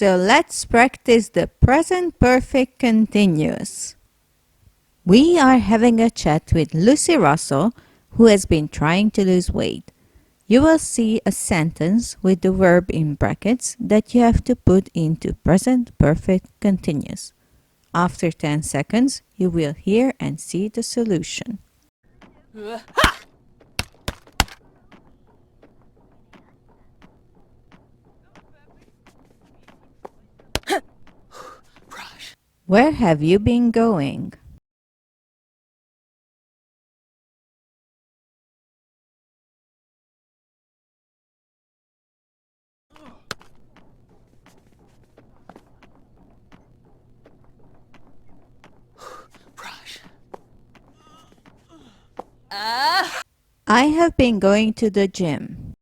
So let's practice the present perfect continuous. We are having a chat with Lucy Russell, who has been trying to lose weight. You will see a sentence with the verb in brackets that you have to put into present perfect continuous. After 10 seconds, you will hear and see the solution. Where have you been going? I have been going to the gym.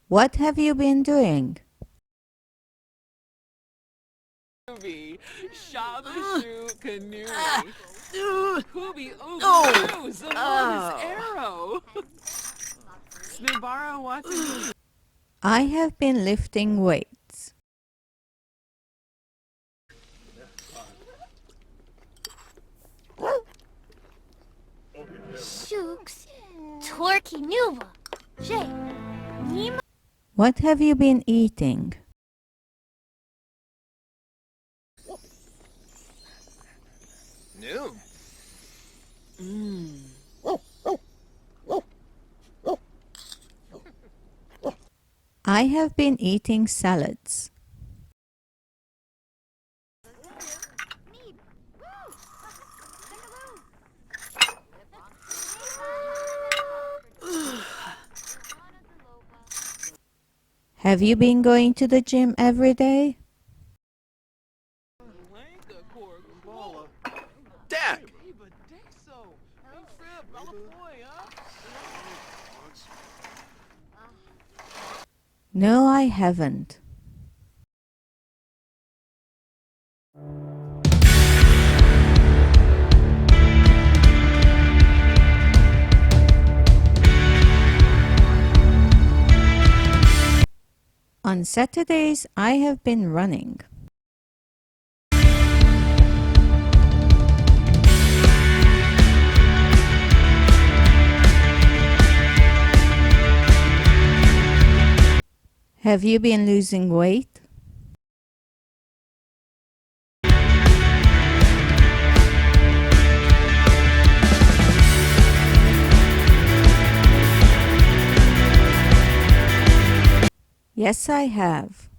What have you been doing? I have been lifting weights. What have you been eating? I have been eating salads. Have you been going to the gym every day? Dad! No, I haven't. On Saturdays, I have been running. Have you been losing weight? Yes, I have.